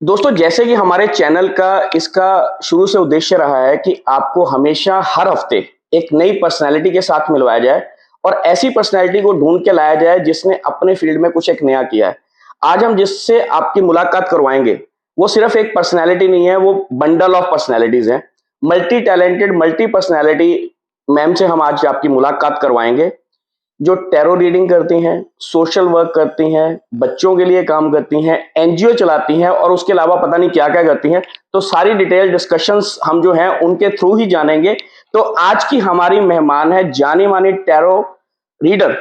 दोस्तों, जैसे कि हमारे चैनल का इसका शुरू से उद्देश्य रहा है कि आपको हमेशा हर हफ्ते एक नई पर्सनैलिटी के साथ मिलवाया जाए और ऐसी पर्सनैलिटी को ढूंढ के लाया जाए जिसने अपने फील्ड में कुछ एक नया किया है। आज हम जिससे आपकी मुलाकात करवाएंगे वो सिर्फ एक पर्सनैलिटी नहीं है, वो बंडल ऑफ पर्सनैलिटीज है। Multi talented, multi personality ma'am से हम आज आपकी मुलाकात करवाएंगे, जो टैरो रीडिंग करती हैं, सोशल वर्क करती हैं, बच्चों के लिए काम करती हैं, एनजीओ चलाती हैं और उसके अलावा पता नहीं क्या क्या करती हैं। तो सारी डिटेल डिस्कशंस हम जो हैं उनके थ्रू ही जानेंगे। तो आज की हमारी मेहमान है जानी मानी tarot reader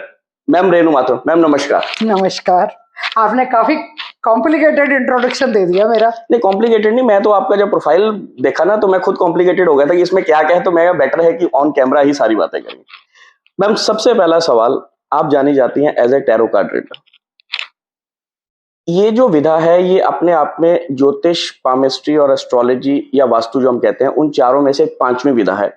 ma'am Renu Mathur. Ma'am नमस्कार। नमस्कार। आपने काफी कॉम्प्लिकेटेड इंट्रोडक्शन दे दिया मेरा। नहीं, कॉम्प्लिकेटेड नहीं, मैं तो आपका जब प्रोफाइल देखा ना तो मैं खुद कॉम्प्लिकेटेड हो गया था कि इसमें क्या क्या है। तो मैं बेटर है कि ऑन कैमरा ही सारी बातें करेंगे। मैम, सबसे पहला सवाल, आप जानी जाती हैं as a tarot card reader. ये जो विधा है ये अपने आप में ज्योतिष, पामिस्ट्री और एस्ट्रोलॉजी या वास्तु जो हम कहते हैं उन चारों में से पांचवी विधा है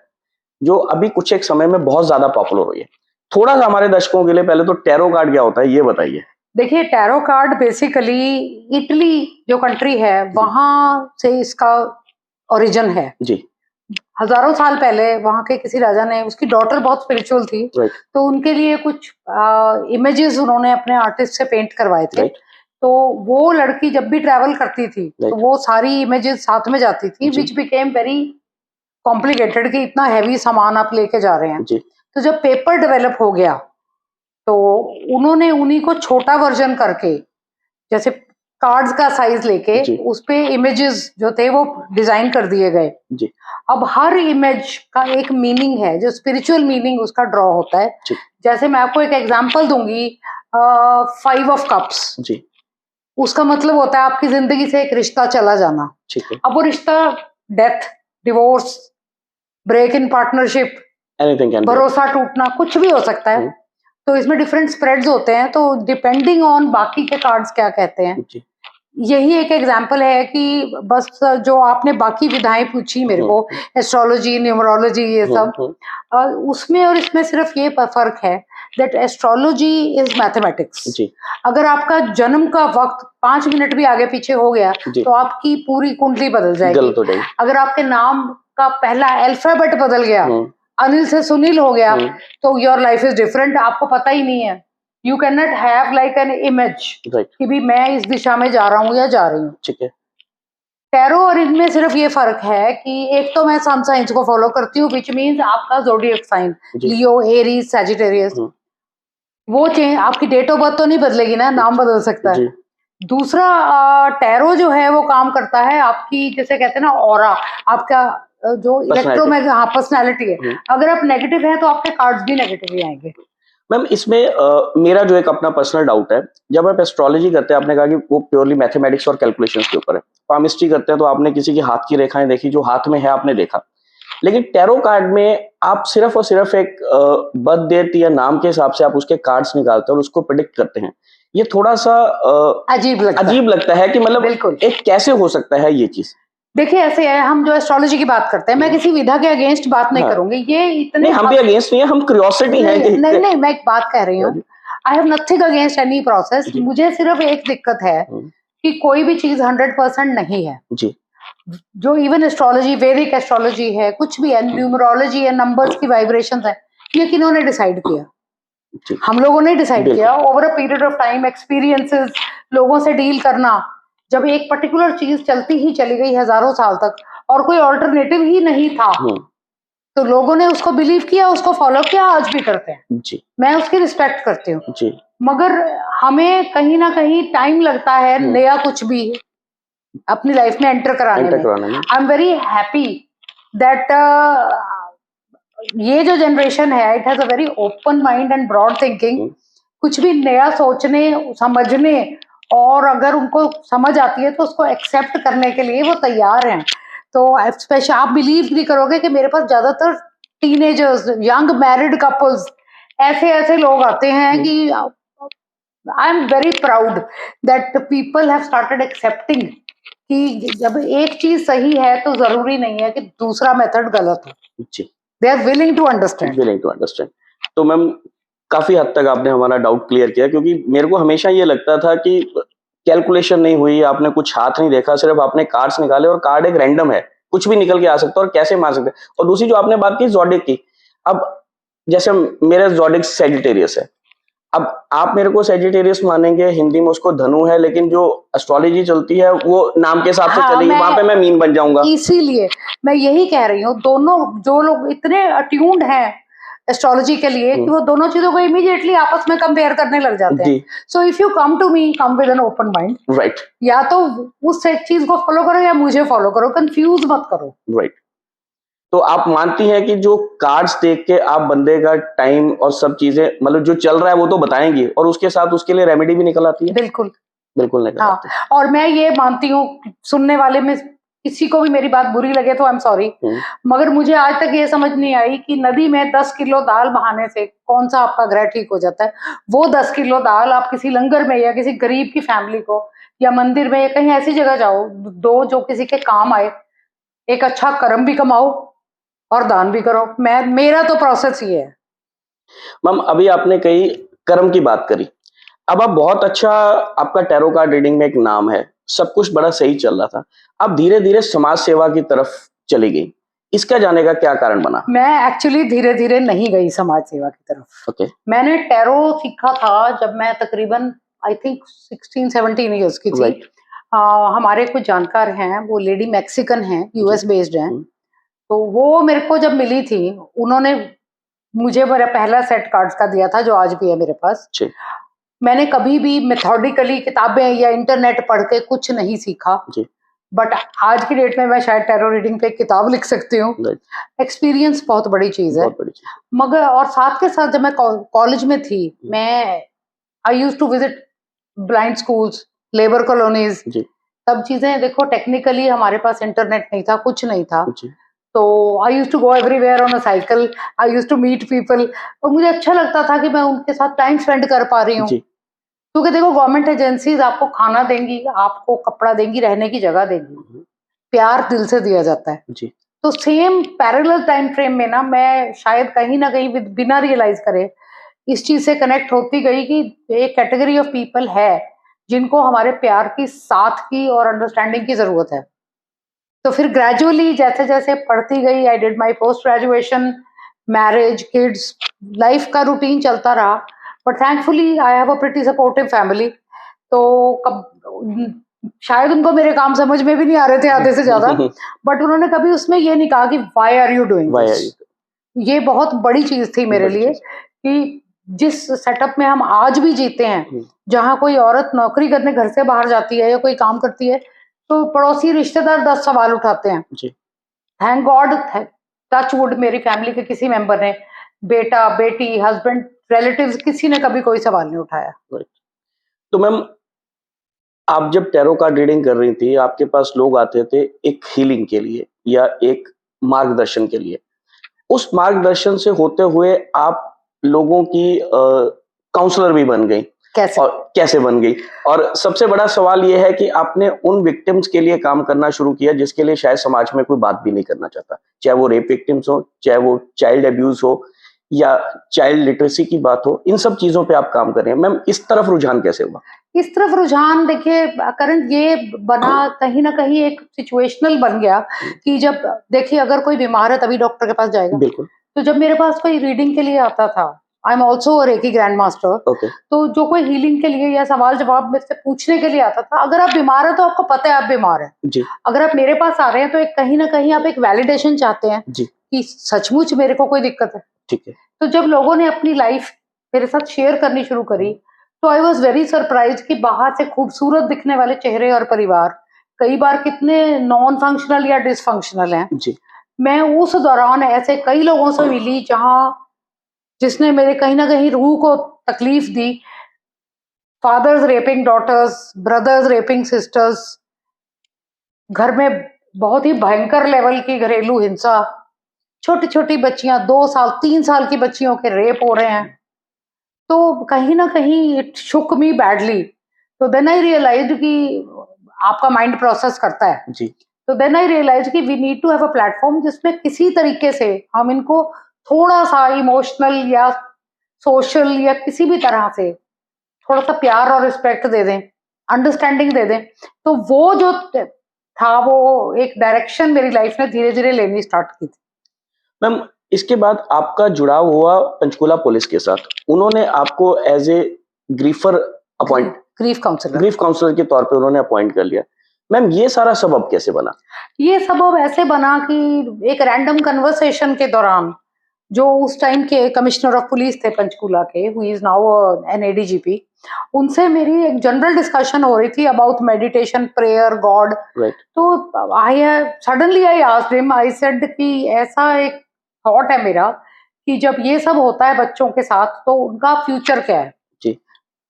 जो अभी कुछ एक समय में बहुत ज्यादा पॉपुलर हुई है। थोड़ा सा हमारे दर्शकों के लिए पहले तो टैरो कार्ड क्या होता है ये बताइए। देखिए, टैरो कार्ड बेसिकली इटली जो कंट्री है वहां से इसका ओरिजिन है जी। हजारों साल पहले वहां के किसी राजा ने, उसकी डॉटर बहुत स्पिरिचुअल थी, तो उनके लिए कुछ इमेजेस उन्होंने अपने आर्टिस्ट से पेंट करवाए थे। तो वो लड़की जब भी ट्रैवल करती थी तो वो सारी इमेजेस साथ में जाती थी, विच बिकेम वेरी कॉम्प्लिकेटेड कि इतना हैवी सामान आप लेके जा रहे हैं। तो जब पेपर डेवलप हो गया तो उन्होंने उन्हीं को छोटा वर्जन करके, जैसे कार्ड्स का साइज लेके उस पे इमेजेस जो थे वो डिजाइन कर दिए गए। अब हर इमेज का एक मीनिंग है, जो स्पिरिचुअल मीनिंग उसका ड्रॉ होता है। जैसे मैं आपको एक एग्जांपल दूंगी, 5 ऑफ कप्स, उसका मतलब होता है आपकी जिंदगी से एक रिश्ता चला जाना। अब वो रिश्ता death, divorce, break in partnership, भरोसा टूटना, कुछ भी हो सकता है। तो इसमें डिफरेंट स्प्रेड्स होते हैं, तो डिपेंडिंग ऑन बाकी के कार्ड्स क्या कहते हैं। यही एक एग्जांपल है कि बस जो आपने बाकी विधाएं पूछी मेरे को, एस्ट्रोलॉजी, न्यूमरोलॉजी, ये सब, उसमें और इसमें सिर्फ ये फर्क है दैट एस्ट्रोलॉजी इज मैथमेटिक्स। अगर आपका जन्म का वक्त 5 मिनट भी आगे पीछे हो गया तो आपकी पूरी कुंडली बदल जाएगी। अगर आपके नाम का पहला अल्फाबेट बदल गया, अनिल से सुनील हो गया, तो योर लाइफ इज डिफरेंट, आपको पता ही नहीं है। You can not have like an image कि भी मैं इस दिशा में जा रहा हूँ या जा रही हूँ। ठीक है। टैरो और इनमें सिर्फ ये फर्क है कि एक तो मैं सन साइंस को फॉलो करती हूँ, विच मीन्स आपका ज़ोडिएक साइन, लियो, एरीज, सैजिटेरियस, वो चेंज, आपकी डेट ऑफ बर्थ तो नहीं बदलेगी ना, नाम बदल सकता है। दूसरा, टैरो जो है वो काम करता है आपकी, जैसे कहते हैं ना ऑरा, आपका जो इलेक्ट्रोमैग्नेटिक, हाँ, पर्सनैलिटी है। अगर आप नेगेटिव है तो आपके कार्ड्स भी नेगेटिव ही आएंगे। मैम, इसमें मेरा जो एक अपना पर्सनल डाउट है, जब आप एस्ट्रोलॉजी करते हैं, आपने कहा कि वो प्योरली मैथमेटिक्स और कैलकुलेशंस के ऊपर है। पामिस्ट्री करते हैं तो आपने किसी की हाथ की रेखाएं देखी, जो हाथ में है आपने देखा। लेकिन टैरो कार्ड में आप सिर्फ और सिर्फ एक बर्थ डेट या नाम के हिसाब से आप उसके कार्ड्स निकालते हैं और उसको प्रेडिक्ट करते हैं। ये थोड़ा सा अजीब लगता है कि मतलब एक कैसे हो सकता है ये चीज। देखिए, ऐसे है, हम जो एस्ट्रोलॉजी की बात करते हैं, मैं किसी विधा के अगेंस्ट बात नहीं करूंगी, ये इतने हम भी अगेंस्ट नहीं है, हम क्यूरियोसिटी है कि नहीं, मैं एक बात कह रही हूँ, I have nothing against any process. मुझे सिर्फ एक दिक्कत है कि कोई भी चीज 100% नहीं है जी। जो इवन एस्ट्रोलॉजी, वैदिक एस्ट्रोलॉजी है, कुछ भी है, न्यूमरोलॉजी है, नंबर्स की वाइब्रेशंस है, ये किन्होंने डिसाइड किया? हम लोगों ने डिसाइड किया। Over a period of time, experiences, लोगों से डील करना, जब एक पर्टिकुलर चीज चलती ही चली गई हजारों साल तक और कोई ऑल्टरनेटिव ही नहीं था, तो लोगों ने उसको बिलीव किया, उसको फॉलो किया, आज भी करते हैं जी। मैं उसकी रिस्पेक्ट करती हूँ जी। मगर हमें कहीं ना कहीं टाइम लगता है नया कुछ भी अपनी लाइफ में एंटर कराने में। I am very happy that ये जो जनरेशन है, it has a very open mind and broad thinking. कुछ भी नया सोचने, समझने, और अगर उनको समझ आती है तो उसको एक्सेप्ट करने के लिए वो तैयार हैं। तो स्पेशल आप बिलीव नहीं करोगे कि मेरे पास ज्यादातर टीनेजर्स, यंग मैरिड कपल्स, ऐसे लोग आते हैं कि आई am very proud that people have started accepting कि जब एक चीज सही है तो जरूरी नहीं है कि दूसरा मेथड गलत हो। They are willing to understand. तो मैम, काफी हद तक आपने हमारा डाउट क्लियर किया, क्योंकि मेरे को हमेशा ये लगता था कि कैलकुलेशन नहीं हुई, आपने कुछ हाथ नहीं देखा, सिर्फ आपने कार्ड्स निकाले और कार्ड एक रैंडम है, कुछ भी निकल के आ सकता है और कैसे मार सकते हैं। और दूसरी जो आपने बात की ज़ोडिएक की, अब जैसे मेरा ज़ोडिएक सैजिटेरियस है, अब आप मेरे को सैजिटेरियस मानेंगे, हिंदी में उसको धनु है, लेकिन जो एस्ट्रोलॉजी चलती है वो नाम के हिसाब से हाँ, चलेगी, वहां पे मैं मीन बन जाऊंगा। इसीलिए मैं यही कह रही हूँ, दोनों जो लोग इतने अट्यून्ड हैं एस्ट्रोलॉजी के लिए कि वो दोनों चीजों को इमीडिएटली आपस में कंपेयर करने लग जाते हैं। So if you come to me, come with an open mind, right, या तो उस एक चीज को फॉलो करो या मुझे फॉलो करो, कंफ्यूज मत करो। राइट। तो आप मानती हैं कि जो कार्ड्स देख के आप बंदे का टाइम और सब चीजें, मतलब जो चल रहा है वो तो बताएंगी, और उसके साथ उसके लिए रेमेडी भी निकल आती है? बिल्कुल बिल्कुल निकल आती है। हाँ, और मैं ये मानती हूँ, सुनने वाले में किसी को भी मेरी बात बुरी लगे तो आई एम सॉरी, मगर मुझे आज तक ये समझ नहीं आई कि नदी में 10 किलो दाल बहाने से कौन सा आपका ग्रह ठीक हो जाता है। वो 10 किलो दाल आप किसी लंगर में या किसी गरीब की फैमिली को या मंदिर में या कहीं ऐसी जगह जाओ, दो जो किसी के काम आए, एक अच्छा कर्म भी कमाओ और दान भी करो। मेरा तो प्रोसेस ये है। मैम अभी आपने कही कर्म की बात करी, अब आप बहुत अच्छा, आपका टैरो कार्ड रीडिंग में एक नाम है, सब कुछ बड़ा सही चल रहा था, अब धीरे धीरे समाज सेवा की तरफ चली गई, इसका जाने का क्या कारण बना? मैं एक्चुअली धीरे धीरे नहीं गई समाज सेवा की तरफ। ओके। मैंने टैरो सीखा था जब मैं तकरीबन आई थिंक 16-17 ईयर्स की थी। हमारे कुछ जानकार हैं, वो लेडी मैक्सिकन हैं, यूएस बेस्ड हैं, तो वो मेरे को जब मिली थी, उन्होंने मुझे मेरा पहला सेट कार्ड्स का दिया था जो आज भी है मेरे पास। मैंने कभी भी मेथोडिकली किताबें या इंटरनेट पढ़ के कुछ नहीं सीखा, बट आज की डेट में मैं शायद टैरो रीडिंग पे एक किताब लिख सकती हूँ। एक्सपीरियंस बहुत बड़ी चीज है, मगर और साथ के साथ जब मैं कॉलेज में थी, मैं I used to visit blind schools, labour colonies, सब चीजें। देखो टेक्निकली हमारे पास इंटरनेट नहीं था, कुछ नहीं था, तो I used to go everywhere on a cycle, I used to meet people, और मुझे अच्छा लगता था कि मैं उनके साथ टाइम स्पेंड कर पा रही हूँ। क्योंकि देखो गवर्नमेंट एजेंसीज आपको खाना देंगी, आपको कपड़ा देंगी, रहने की जगह देंगी, प्यार दिल से दिया जाता है जी। तो सेम पैरेलल टाइम फ्रेम में ना मैं शायद कहीं ना कहीं बिना रियलाइज करे इस चीज से कनेक्ट होती गई कि एक कैटेगरी ऑफ पीपल है जिनको हमारे प्यार की, साथ की और अंडरस्टैंडिंग की जरूरत है। तो फिर ग्रेजुअली जैसे जैसे पढ़ती गई, I did my post graduation, marriage, kids, life का रूटीन चलता रहा, but thankfully I have a pretty supportive family. तो शायद उनको मेरे काम समझ में भी नहीं आ रहे थे आधे से ज्यादा, बट उन्होंने कभी उसमें ये नहीं कहा कि why are you doing this. ये बहुत बड़ी चीज थी मेरे लिए कि जिस सेटअप में हम आज भी जीते हैं, जहाँ कोई औरत नौकरी करने घर से बाहर जाती है या कोई काम करती है तो पड़ोसी रिश्तेदार 10 सवाल उठाते हैं। थैंक गॉड, टच वुड, मेरी फैमिली के किसी मेंबर ने, बेटा, बेटी, हस्बैंड, रिलेटिव्स, किसी ने कभी कोई सवाल नहीं उठाया। तो मैम आप जब टैरो कार्ड रीडिंग कर रही थी, आपके पास लोग आते थे एक हीलिंग के लिए या एक मार्गदर्शन के लिए, उस मार्गदर्शन से होते हुए आप लोगों की काउंसलर भी बन गई। कैसे? और कैसे बन गई? और सबसे बड़ा सवाल यह है कि आपने उन विक्टिम्स के लिए काम करना शुरू किया जिसके लिए शायद समाज में कोई बात भी नहीं करना चाहता, चाहे वो रेप विक्टिम्स हो, चाहे वो चाइल्ड अब्यूज हो या चाइल्ड लिटरेसी की बात हो, इन सब चीजों पे आप काम कर रहे हैं। मैम इस तरफ रुझान कैसे हुआ? इस तरफ रुझान देखिए करण, ये बना कहीं ना कहीं एक सिचुएशनल बन गया कि जब देखिए अगर कोई बीमार है तभी डॉक्टर के पास जाएगा। बिल्कुल। तो जब मेरे पास कोई रीडिंग के लिए आता था, I am also reiki grand master, तो जो कोई हीलिंग के लिए या सवाल जवाब मेरे से पूछने के लिए आता था, अगर आप बीमार है तो आपको पता है आप बीमार है जी। अगर आप मेरे पास आ रहे हैं तो एक कहीं ना कहीं आप एक वैलिडेशन चाहते हैं जी, कि सचमुच मेरे को कोई दिक्कत है। ठीक है। तो जब लोगों ने अपनी लाइफ मेरे साथ शेयर करनी शुरू करी तो आई वॉज वेरी सरप्राइज कि बाहर से खूबसूरत दिखने वाले चेहरे और परिवार कई बार कितने नॉन फंक्शनल या डिसफंक्शनल हैं जी। मैं उस दौरान ऐसे कई लोगों से मिली जिसने मेरे कहीं ना कहीं रूह को तकलीफ दी। Fathers raping daughters, brothers raping sisters, घर में बहुत ही भयंकर लेवल की घरेलू हिंसा, छोटी छोटी बच्चियां, 2 साल 3 साल की बच्चियों के रेप हो रहे हैं। तो कहीं ना कहीं इट शुक मी बैडली। तो देन आई रियलाइज कि आपका माइंड प्रोसेस करता है जी। तो देन आई रियलाइज कि we need to have a platform जिसमें किसी तरीके से हम इनको थोड़ा सा इमोशनल या सोशल या किसी भी तरह से थोड़ा सा प्यार और रिस्पेक्ट दे दें अंडरस्टैंडिंग दे दें। तो वो जो था वो एक डायरेक्शन मेरी लाइफ ने धीरे धीरे लेनी स्टार्ट की थी। मैम, इसके बाद आपका जुड़ाव हुआ पंचकुला पुलिस के साथ। उन्होंने आपको एज ए ग्रीफर ग्रीफ काउंसलर के तौर पे उन्होंने अपॉइंट कर लिया। मैम, ये सारा सबब कैसे बना? ये सबब ऐसे बना कि एक रैंडम कन्वर्सेशन के दौरान जो उस टाइम के कमिश्नर ऑफ पुलिस थे पंचकुला के, who is now an ADGP, उनसे मेरी एक जनरल डिस्कशन हो रही थी अबाउट मेडिटेशन, प्रेयर, गॉड। तो I asked him, I said कि ऐसा एक थॉट है मेरा कि जब ये सब होता है बच्चों के साथ तो उनका फ्यूचर क्या है। जी।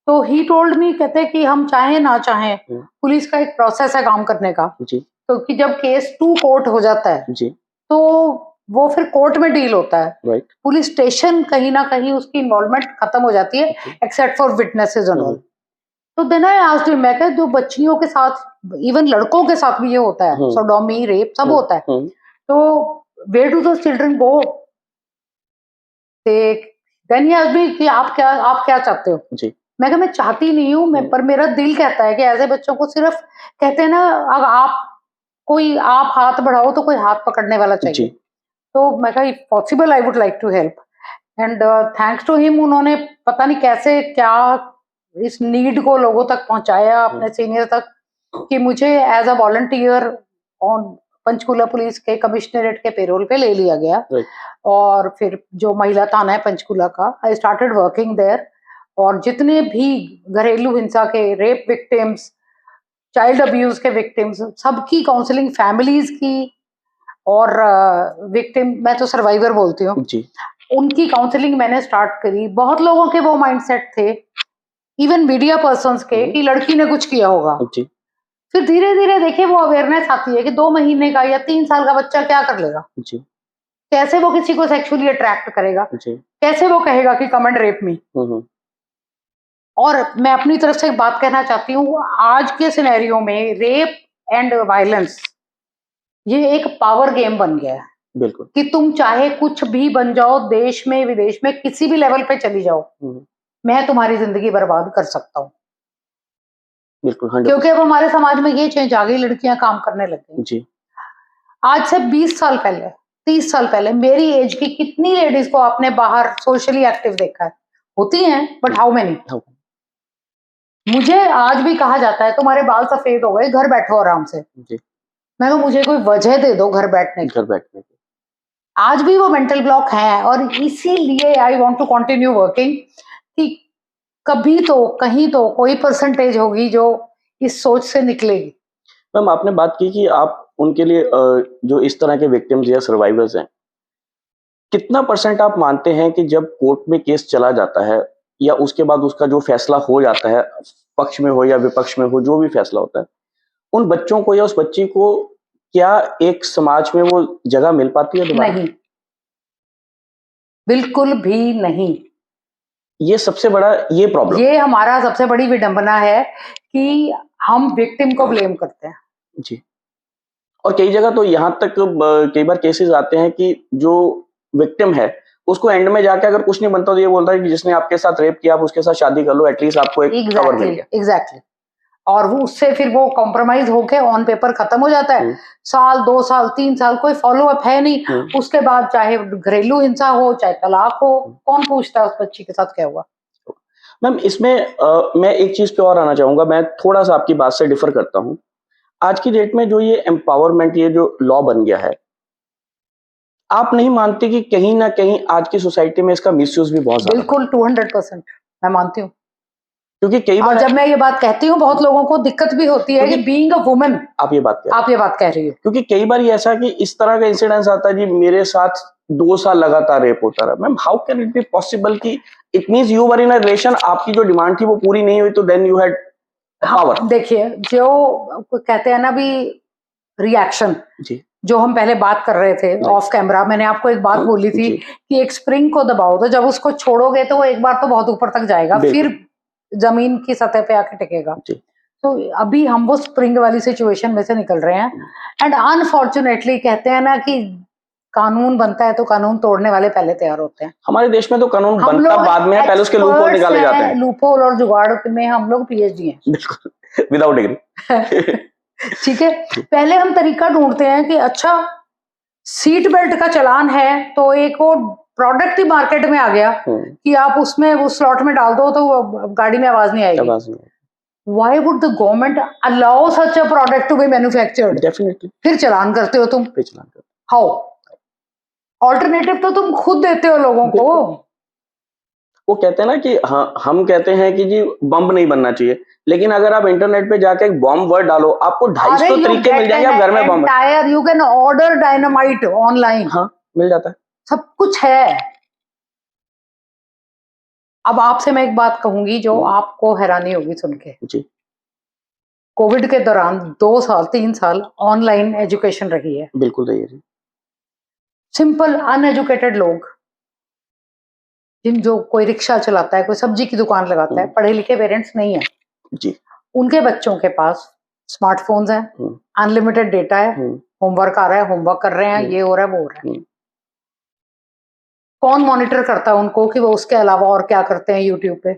तो ही टोल्ड मी, कहते कि हम चाहे ना चाहें पुलिस का एक प्रोसेस है काम करने का। जी। तो कि जब केस टू कोर्ट हो जाता है जी। तो वो फिर कोर्ट में डील होता है। राइट। पुलिस स्टेशन कहीं ना कहीं उसकी इन्वॉल्वमेंट खत्म हो जाती है except for witnesses and all. तो देन आई आस्क्ड हिम, मैं कहा जो बच्चियों के साथ, इवन लड़कों के साथ भी ये होता है, सोडोमी, रेप सब होता है, तो where do those children go? Then he asked me कि आप क्या चाहते हो? जी। मैं कहा मैं चाहती नहीं हूँ, मैं पर मेरा दिल कहता है कि ऐसे बच्चों को सिर्फ, कहते हैं ना, अगर आप हाथ बढ़ाओ तो कोई हाथ पकड़ने वाला चाहिए। तो मैं कहा if possible I would like to help, and thanks to him उन्होंने पता नहीं कैसे क्या इस नीड को लोगों तक पहुंचाया, अपने सीनियर तक, कि मुझे as a volunteer on Panchkula police के कमिश्नरेट के पेरोल पे ले लिया गया। और फिर जो महिला थाना है पंचकुला का, आई स्टार्टेड वर्किंग देयर, और जितने भी घरेलू हिंसा के, रेप विक्टिम्स, चाइल्ड अब्यूज के विक्टिम्स, सबकी काउंसलिंग, फैमिलीज की, और विक्टिम, मैं तो सर्वाइवर बोलती हूँ जी, उनकी काउंसलिंग मैंने स्टार्ट करी। बहुत लोगों के वो माइंडसेट थे, इवन मीडिया पर्सन्स के, कि लड़की ने कुछ किया होगा जी। फिर धीरे धीरे देखिए वो अवेयरनेस आती है कि 2 महीने का या 3 साल का बच्चा क्या कर लेगा जी, कैसे वो किसी को सेक्सुअली अट्रैक्ट करेगा जी, कैसे वो कहेगा कि कम एंड रेप मी। और मैं अपनी तरफ से एक बात कहना चाहती हूँ, आज के सिनेरियो में रेप एंड वायलेंस ये एक पावर गेम बन गया है। बिल्कुल, कि तुम चाहे कुछ भी बन जाओ, देश में विदेश में किसी भी लेवल पे चली जाओ, मैं तुम्हारी जिंदगी बर्बाद कर सकता हूँ। बिल्कुल, 100%। क्योंकि अब हमारे समाज में ये चेंज आ गई, लड़कियां काम करने लग गई जी। आज से 20 साल पहले, 30 साल पहले मेरी एज की कितनी लेडीज को आपने बाहर सोशली एक्टिव देखा है? होती हैं, बट हाउ मेनी? मुझे आज भी कहा जाता है तुम्हारे बाल सफेद हो गए, घर बैठो आराम से जी। मैं तो, मुझे कोई वजह दे दो घर बैठने की। आज भी वो मेंटल ब्लॉक है, और इसीलिए I want to continue working कि कभी तो कहीं तो कोई परसेंटेज होगी जो इस सोच से निकलेगी। मैम, आपने बात की कि आप उनके लिए जो इस तरह के विक्टिम्स या सर्वाइवर्स हैं, कितना % आप मानते हैं कि जब कोर्ट में केस चला जाता है या उसके बाद उसका जो फैसला हो जाता है, पक्ष में हो या विपक्ष में हो, जो भी फैसला होता है, उन बच्चों को या उस बच्ची को क्या एक समाज में वो जगह मिल पाती है दोबारा? नहीं, बिल्कुल भी नहीं। ये सबसे बड़ा ये प्रॉब्लम, ये हमारा सबसे बड़ी विडंबना है कि हम विक्टिम को ब्लेम करते हैं जी। और कई जगह तो यहाँ तक कई बार केसेस आते हैं कि जो विक्टिम है उसको एंड में जाके अगर कुछ नहीं बनता तो ये बोलता है कि जिसने आपके साथ रेप किया आप उसके साथ शादी कर लो, एटलीस्ट आपको एक कवर मिल गया। एग्जैक्टली। और वो उससे फिर वो कॉम्प्रोमाइज होके ऑन पेपर खत्म हो जाता है। साल, 2 साल, 3 साल कोई फॉलो अप है नहीं। उसके बाद चाहे घरेलू हिंसा हो, चाहे तलाक हो, कौन पूछता है उस बच्ची के साथ क्या हुआ। मैम, इसमें मैं एक चीज पे और आना चाहूंगा, मैं थोड़ा सा आपकी बात से डिफर करता हूँ। आज की डेट में जो ये एम्पावरमेंट, ये जो लॉ बन गया है, आप नहीं मानते कि कहीं ना कहीं आज की सोसाइटी में इसका मिसयूज भी बहुत ज्यादा? बिल्कुल, 200% मैं मानती हूँ। क्योंकि कई बार जब मैं ये बात कहती हूँ बहुत लोगों को दिक्कत भी होती है कि बीइंग अ वुमन, आप ये बात कह रही हो। क्योंकि कई बार ये ऐसा कि इस तरह का इंसिडेंस आता है जी, मेरे साथ 2 साल लगातार रेप होता रहा। Ma'am, how can it be possible कि it means you were in a relation, आपकी जो डिमांड थी वो पूरी नहीं हुई, तो देन यू हैड पावर। देखिए, जो कहते हैं ना भी रिएक्शन जी, जो हम पहले बात कर रहे थे ऑफ कैमरा, मैंने आपको एक बात बोली थी कि एक स्प्रिंग को दबाओ तो जब उसको छोड़ोगे तो वो एक बार तो बहुत ऊपर तक जाएगा, फिर जमीन की सतह पे आके टिकेगा। तो अभी हम वो स्प्रिंग वाली सिचुएशन में से निकल रहे हैं। एंड अनफॉर्चुनेटली कहते हैं ना कि कानून बनता है तो कानून तोड़ने वाले पहले तैयार होते हैं। हमारे देश में तो कानून बनता बाद में है, पहले उसके लूपहोल निकाले जाते हैं। लूपहोल और जुगाड़ में हम लोग पीएचडी हैं। बिल्कुल। Without degree. ठीक है, पहले हम तरीका ढूंढते हैं कि अच्छा सीट बेल्ट का चलान है तो एक वो प्रोडक्ट ही मार्केट में आ गया कि आप उसमें उस स्लॉट में डाल दो तो वो गाड़ी में आवाज नहीं आएगी। Why would the government allow such a product to be manufactured? Definitely. फिर चलान करते हो तुम। फिर चलान करते How? ऑल्टरनेटिव तो तुम खुद देते हो लोगों को। वो कहते हैं ना कि हाँ, हम कहते हैं कि जी बम नहीं बनना चाहिए, लेकिन अगर आप इंटरनेट पे जाके एक बॉम्ब वर्ड डालो, आपको 250 तरीके मिल जाएंगे, आप घर में बम। You can order dynamite online. हाँ, मिल जाता है, सब कुछ है। अब आपसे मैं एक बात कहूंगी जो आपको हैरानी होगी सुन के जी। कोविड के दौरान 2 साल 3 साल ऑनलाइन एजुकेशन रही है। बिल्कुल रही है जी। सिंपल अनएजुकेटेड लोग जिन जो कोई रिक्शा चलाता है, कोई सब्जी की दुकान लगाता है, पढ़े लिखे पेरेंट्स नहीं है जी, उनके बच्चों के पास स्मार्टफोन्स हैं, अनलिमिटेड डेटा है, होमवर्क आ रहा है, होमवर्क कर रहे हैं, ये हो रहा है वो हो रहा है। कौन मॉनिटर करता है उनको कि वो उसके अलावा और क्या करते हैं यूट्यूब पे?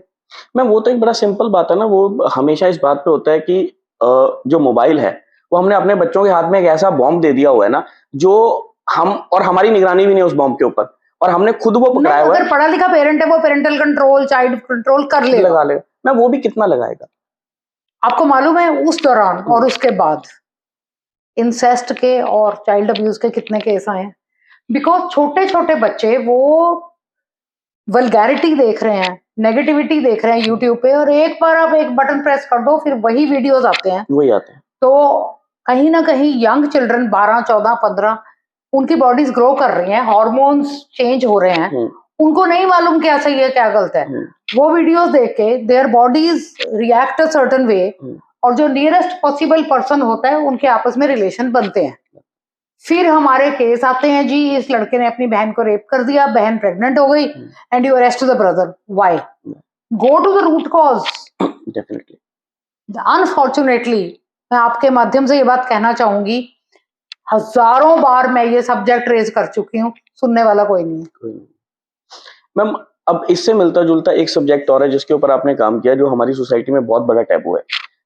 मैम वो तो एक बड़ा सिंपल बात है ना, वो हमेशा इस बात पे होता है कि जो मोबाइल है वो हमने अपने बच्चों के हाथ में एक ऐसा बॉम्ब दे दिया हुआ है ना, जो हम और हमारी निगरानी भी नहीं है उस बॉम्ब के ऊपर, और हमने खुद वो पकड़ाया हुआ है। अगर पढ़ा लिखा पेरेंट है वो पेरेंटल कंट्रोल, चाइल्ड कंट्रोल कर लेगा, लगा लेगा। मैं वो भी कितना लगाएगा? आपको मालूम है उस दौरान और उसके बाद इंसेस्ट के और चाइल्ड अब्यूज के कितने केस आए हैं? बिकॉज छोटे छोटे बच्चे वो वल्गैरिटी देख रहे हैं, नेगेटिविटी देख रहे हैं यूट्यूब पे, और एक बार आप एक बटन प्रेस कर दो फिर वही वीडियोस आते हैं, वही आते हैं। तो कहीं ना कहीं यंग चिल्ड्रन 12, 14, 15 उनकी बॉडीज ग्रो कर रही हैं, हार्मोन्स चेंज हो रहे हैं, उनको नहीं मालूम क्या सही है क्या गलत है। वो वीडियोस देख के their bodies react a certain way, और जो नियरेस्ट पॉसिबल पर्सन होता है उनके आपस में रिलेशन बनते हैं। फिर हमारे केस आते हैं जी इस लड़के ने अपनी बहन को रेप कर दिया, बहन प्रेग्नेंट हो गई and you arrest the brother. Why? Go to the root cause. Definitely. Unfortunately मैं आपके माध्यम से ये बात कहना चाहूंगी, हजारों बार मैं ये सब्जेक्ट रेज कर चुकी हूँ, सुनने वाला कोई नहीं है। मैम अब इससे मिलता जुलता एक सब्जेक्ट और है जिसके ऊपर आपने काम किया, जो हमारी सोसाइटी में बहुत बड़ा टैबू है,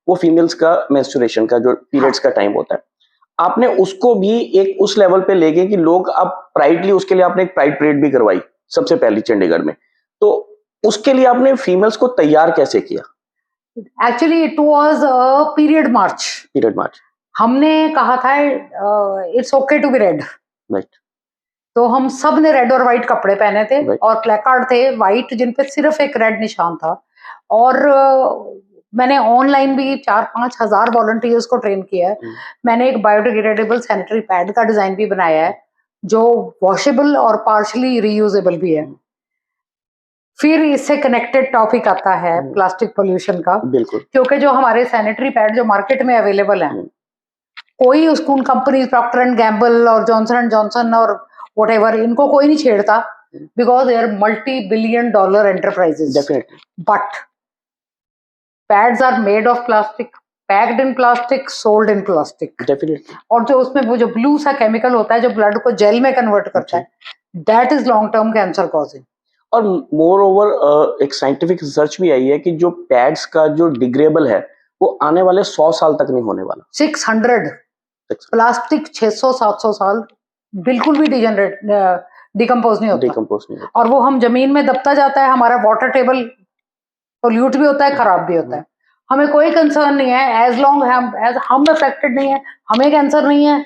वो फीमेल्स का मेंस्ट्रुएशन का जो पीरियड्स का टाइम होता है। आपने उसको भी एक उस लेवल पे ले गए कि लोग अब प्राइडली, उसके लिए आपने एक प्राइड परेड भी करवाई सबसे पहली चंडीगढ़ में, तो उसके लिए आपने फीमेल्स को तैयार कैसे किया? Actually it was a period march. Period march हमने कहा था it's okay to be red, right. तो हम सब ने रेड और व्हाइट कपड़े पहने थे, और प्लेकार्ड थे व्हाइट जिन पे सिर्फ एक रेड निशान था, और मैंने ऑनलाइन भी 4-5 हजार वॉलंटियर्स को ट्रेन किया है। मैंने एक बायोडिग्रेडेबल सैनिटरी पैड का डिजाइन भी बनाया है जो वॉशेबल और पार्शली रीयूजेबल भी है। फिर इससे कनेक्टेड टॉपिक आता है प्लास्टिक पोल्यूशन का, क्योंकि जो हमारे सैनिटरी पैड जो मार्केट में अवेलेबल है, कोई उसको उन कंपनी प्रॉक्टर एंड गैम्बल और जॉनसन एंड जॉनसन और व्हाटएवर, इनको कोई नहीं छेड़ता because they are multi billion dollar enterprises. But pads are made of plastic, packed in plastic, sold in plastic. Definitely. और जो उसमें वो जो ब्लू सा केमिकल होता है जो ब्लड को जेल में कन्वर्ट करता है, that is long term cancer causing. और मोर ओवर एक साइंटिफिक रिसर्च भी आई है कि जो पैड्स का जो डिग्रेडेबल है वो आने वाले 100 साल तक नहीं होने वाला। 600 प्लास्टिक 600-700 साल बिल्कुल भी डिकम्पोज नहीं होता, और वो हम जमीन में दबता जाता है, हमारा वाटर टेबल पोल्यूट भी होता है, खराब भी होता है। हमें कोई कंसर्न नहीं है एज लॉन्ग हम अफेक्टेड नहीं है, हमें कैंसर नहीं है,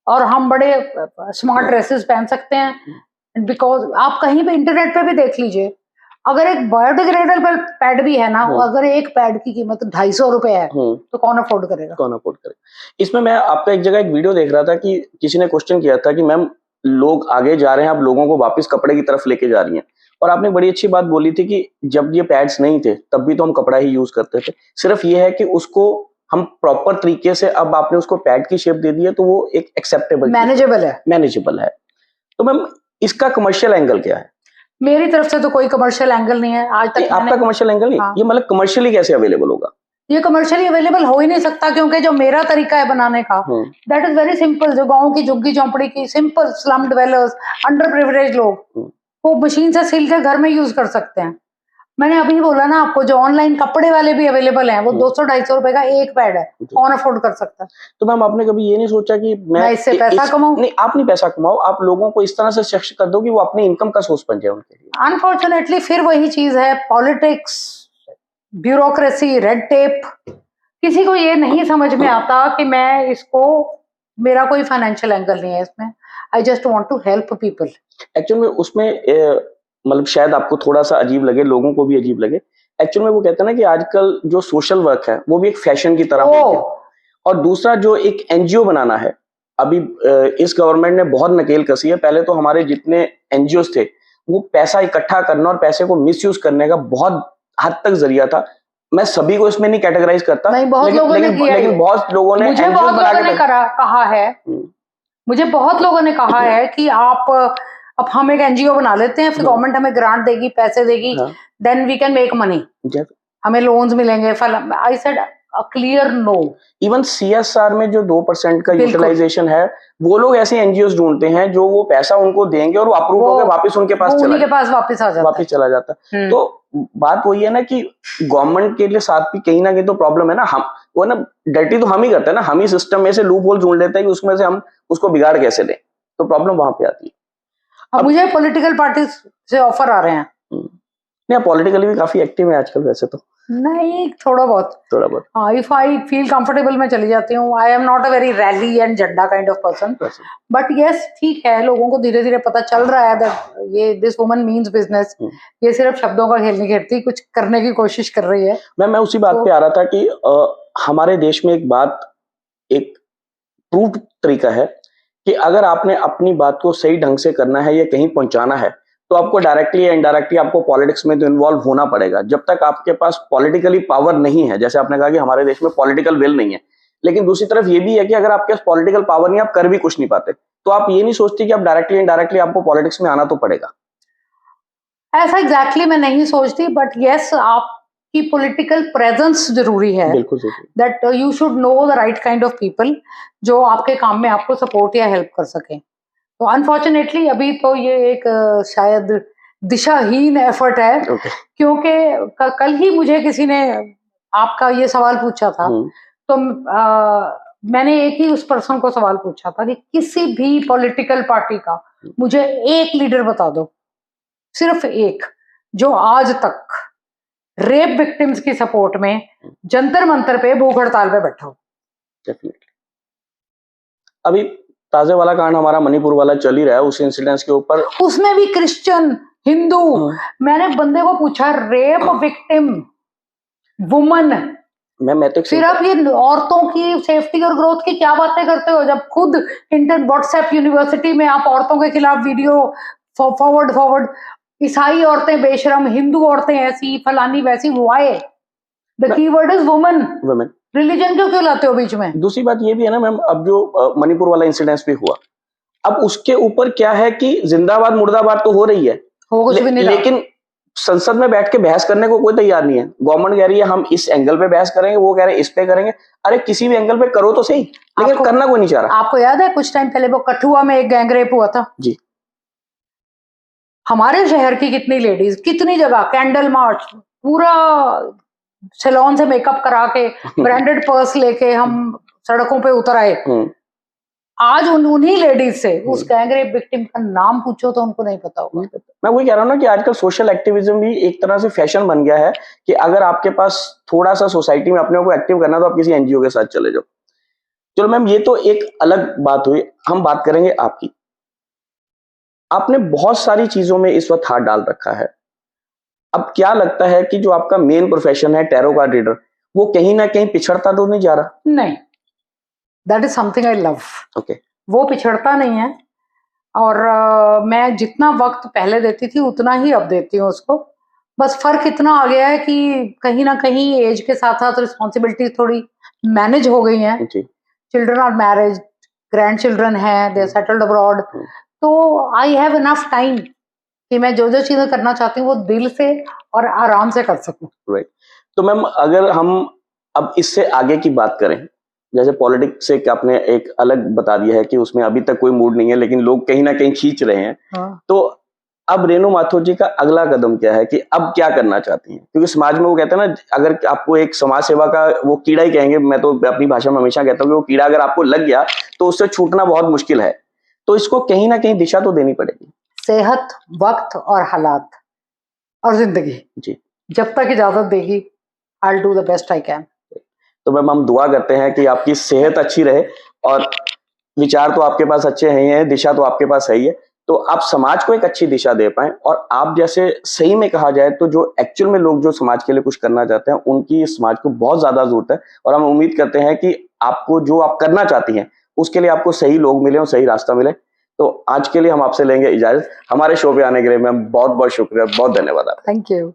और हम बड़े स्मार्ट ड्रेसेस पहन सकते हैं। बिकॉज आप कहीं पे इंटरनेट पे भी देख लीजिए, अगर एक बायोडिग्रेडेबल पैड भी है ना, अगर एक पैड की कीमत 250 रुपए है तो कौन अफोर्ड करेगा? कौन अफोर्ड करेगा? इसमें मैं आपका एक जगह एक वीडियो देख रहा था कि किसी ने क्वेश्चन किया था कि मैम लोग आगे जा रहे हैं, आप लोगों को वापस कपड़े की तरफ लेके जा रही हैं, और आपने बड़ी अच्छी बात बोली थी कि जब ये पैड्स नहीं थे तब भी तो हम कपड़ा ही यूज करते थे, सिर्फ ये है कि उसको हम प्रॉपर तरीके से, अब आपने उसको पैड की शेप दे दी है तो वो एक एक्सेप्टेबल, मैनेजेबल है। तो मैम इसका कमर्शियल एंगल क्या है? मेरी तरफ से तो कोई कमर्शियल एंगल नहीं है आज तक। आपका कमर्शियल एंगल नहीं? हाँ। ये मतलब कमर्शियली कैसे अवेलेबल होगा? ये कमर्शियली अवेलेबल हो ही नहीं सकता, क्योंकि जो मेरा तरीका है बनाने का दैट इज वेरी सिंपल। जो गांव की झुग्गी झोंपड़ी की simple slum developers, under privilege लोग वो मशीन से सिल के घर में यूज कर सकते हैं। मैंने अभी बोला ना आपको, जो ऑनलाइन कपड़े वाले भी अवेलेबल हैं, वो 200-250 रुपए का एक पैड है, कौन अफोर्ड कर सकता है? तो मैम आपने कभी ये नहीं सोचा कि मैं इससे पैसा कमाऊं? नहीं, आप नहीं पैसा कमाओ, आप लोगों को इस तरह से सशक्त कर दो कि वो अपनी इनकम का सोर्स बन जाए उनके लिए। अनफॉर्चुनेटली फिर वही चीज है, पॉलिटिक्स, ब्यूरोक्रेसी, रेड टेप। किसी को ये नहीं समझ में आता कि मैं इसको, मेरा कोई फाइनेंशियल एंगल नहीं है इसमें, I just want to help people. Actual में उसमें मतलब शायद आपको थोड़ा सा अजीब लगे, लोगों को भी अजीब लगे, एक्चुअल में वो कहते हैं ना कि आजकल जो सोशल वर्क है वो भी एक फैशन की तरह हो गया, और दूसरा जो एक एनजीओ बनाना है, अभी इस गवर्नमेंट ने बहुत नकेल कसी है। पहले तो हमारे जितने एनजीओ थे वो पैसा इकट्ठा करना और पैसे को मिसयूज करने का बहुत हद तक जरिया था। मैं सभी को इसमें नहीं कैटेगराइज करता, नहीं, बहुत लोगों ने किया लेकिन बहुत लोगों ने मुझे बहुत लोगों ने कहा है, मुझे बहुत लोगों ने कहा है कि आप अब हम एक एनजीओ बना लेते हैं, फिर गवर्नमेंट हमें ग्रांट देगी, पैसे देगी, then we can make money, हमें लोन्स मिलेंगे। I said a clear no. Even CSR में जो 2% का यूटिलाइजेशन है, वो लोग ऐसे एनजीओ ढूंढते हैं जो वो पैसा उनको देंगे और वो अप्रूव होकर वापस उनके पास चला जाता है। तो बात वही है ना कि गवर्नमेंट के लिए साथ भी कहीं ना कहीं तो प्रॉब्लम है ना, हम वो ना डर्टी तो हम ही करते हैं ना, हम ही सिस्टम में से लूप होल ढूंढ लेते हैं कि उसमें से हम उसको बिगाड़ कैसे लें, तो प्रॉब्लम वहां पे आती है। अब मुझे पॉलिटिकल पार्टी से ऑफर आ रहे हैं। नहीं, पॉलिटिकली भी काफी एक्टिव है आजकल वैसे तो। नहीं, थोड़ा बहुत। हाँ, इफ आई फील कंफर्टेबल मैं चली जाती हूँ। I am not a very rally and झंडा kind of person, but yes, ठीक है, लोगों को धीरे धीरे पता चल रहा है दैट ये दिस वुमन मीन्स बिजनेस। ये सिर्फ शब्दों का खेल नहीं खेलती, कुछ करने की कोशिश कर रही है। मैं उसी बात पे आ रहा था कि हमारे देश में एक प्रूव तरीका है कि अगर आपने अपनी बात को सही ढंग से करना है या कहीं पहुंचाना है, तो आपको डायरेक्टली या इनडायरेक्टली आपको पॉलिटिक्स में तो इन्वॉल्व होना पड़ेगा। जब तक आपके पास पॉलिटिकली पावर नहीं है, जैसे आपने कहा कि हमारे देश में पॉलिटिकल विल नहीं है, लेकिन दूसरी तरफ ये भी है कि अगर आपके पास पॉलिटिकल पावर नहीं, आप कर भी कुछ नहीं पाते, तो आप ये नहीं सोचती कि आप डायरेक्टली इनडायरेक्टली आपको पॉलिटिक्स में आना तो पड़ेगा। ऐसा एग्जैक्टली मैं नहीं सोचती, बट यस, आपकी पॉलिटिकल प्रेजेंस जरूरी है। बिल्कुल जरूरी, that you should know the right kind of people जो आपके काम में आपको सपोर्ट या हेल्प कर सके। तो अनफॉर्चुनेटली अभी तो ये एक शायद दिशाहीन एफर्ट है, क्योंकि कल ही मुझे किसी ने आपका ये सवाल पूछा था, तो मैंने एक ही उस पर्सन को सवाल पूछा था कि किसी भी पॉलिटिकल पार्टी का मुझे एक लीडर बता दो, सिर्फ एक, जो आज तक रेप विक्टिम्स की सपोर्ट में जंतर मंतर पे भूख हड़ताल पे बैठा हो। डेफिनेटली अभी ताजे वाला कांड हमारा मणिपुर वाला चल ही रहा है, उस इंसिडेंट्स के ऊपर, उसमें भी क्रिश्चियन, हिंदू, मैंने बंदे को पूछा, रेप विक्टिम वुमन, मैं तो फिर आप ये औरतों की सेफ्टी और ग्रोथ की क्या बातें करते हो, जब खुद व्हाट्सएप यूनिवर्सिटी में आप औरतों के खिलाफ वीडियो फॉरवर्ड, ईसाई औरतें बेशरम, हिंदू औरतें ऐसी, फलानी वैसी, why? The keyword is woman. Religion क्यों लाते हो बीच में? दूसरी बात ये भी है ना मैम, अब जो मणिपुर वाला इंसिडेंस भी हुआ, अब उसके ऊपर क्या है कि जिंदाबाद मुर्दाबाद तो हो रही है, लेकिन संसद में बैठ के बहस करने को कोई तैयार नहीं है। गवर्नमेंट कह रही है हम इस एंगल पे बहस करेंगे, वो कह रहे हैं इस पे करेंगे। अरे किसी भी एंगल पे करो तो सही, लेकिन करना कोई नहीं चाह रहा। आपको याद है कुछ टाइम पहले वो कठुआ में एक गैंगरेप हुआ था जी, हमारे शहर की कितनी लेडीज, कितनी जगह कैंडल मार्च, पूरा सैलून से मेकअप करा के ब्रांडेड पर्स लेके हम सड़कों पे उतर आए। आज उन्हीं लेडीज से उस गैंगरेप विक्टिम का नाम पूछो तो उनको नहीं पता होगा। मैं वही कह रहा हूँ ना कि आजकल सोशल एक्टिविज्म भी एक तरह से फैशन बन गया है कि अगर आपके पास थोड़ा सा सोसाइटी में अपने को एक्टिव करना तो आप किसी एनजीओ के साथ चले जाओ। चलो मैम, ये तो एक अलग बात हुई, हम बात करेंगे आपकी। आपने बहुत सारी चीजों में इस वक्त हाथ डाल रखा है। अब क्या लगता है कि जो आपका मेन प्रोफेशन है टैरो कार्ड रीडर, वो कहीं ना कहीं पिछड़ता तो नहीं जा रहा? नहीं, that is something I love. Okay, वो पिछड़ता नहीं है, और मैं जितना वक्त पहले देती थी उतना ही अब देती हूँ उसको। बस फर्क इतना आ गया है कि कहीं ना कहीं एज के साथ साथ रिस्पॉन्सिबिलिटी थोड़ी मैनेज हो गई हैं। Children are marriage, grandchildren है, दे सेटल्ड अब्रॉड, तो आई हैव इनफ टाइम कि मैं जो जो चीजें करना चाहती हूँ वो दिल से और आराम से कर सकूं। राइट। तो मैम, अगर हम अब इससे आगे की बात करें, जैसे पॉलिटिक्स से आपने एक अलग बता दिया है कि उसमें अभी तक कोई मूड नहीं है, लेकिन लोग कहीं ना कहीं खींच रहे हैं। तो अब रेणु माथुर जी का अगला कदम क्या है कि अब क्या करना चाहती हैं? क्योंकि समाज में वो कहते हैं ना, अगर आपको एक समाज सेवा का वो कीड़ा ही कहेंगे, मैं तो अपनी भाषा में हमेशा कहता हूँ कि वो कीड़ा अगर आपको लग गया तो उससे छूटना बहुत मुश्किल है। तो इसको कहीं ना कहीं दिशा तो देनी पड़ेगी। सेहत, वक्त और हालात और जिंदगी जी, जब तक इजाजत देगी, I'll do the best I can। तो मैम हम दुआ करते हैं कि आपकी सेहत अच्छी रहे और विचार तो आपके पास अच्छे ही हैं, दिशा तो आपके पास सही है, तो आप समाज को एक अच्छी दिशा दे पाएं और आप जैसे सही में कहा जाए तो जो एक्चुअल में लोग जो समाज के लिए कुछ करना चाहते हैं उनकी इस समाज को बहुत ज्यादा जरूरत है। और हम उम्मीद करते हैं कि आपको जो आप करना चाहती हैं उसके लिए आपको सही लोग मिले और सही रास्ता मिले। तो आज के लिए हम आपसे लेंगे इजाजत। हमारे शो पे आने के लिए मैम बहुत बहुत शुक्रिया, बहुत धन्यवाद आपका। Thank you.